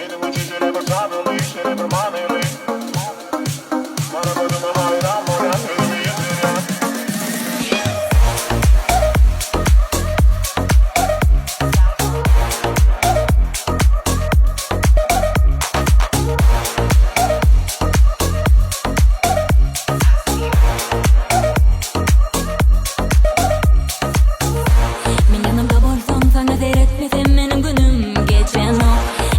Benim uçuşuna bakalım işleri bir manevri. Bana kocaman hayran moral gözümü yediriyor. Men yanımda bolsam sana seyretmesem benim günüm geçen o.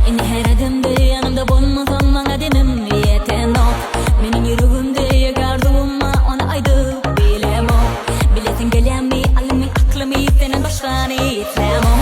Eni her adımda yanımda bolmasam bana demem yeten o. Menin yüreğimde yakarduğuma onu aydıp bilem o. Bilesin gelemi, alimin aklımı senin başka ne etsem o.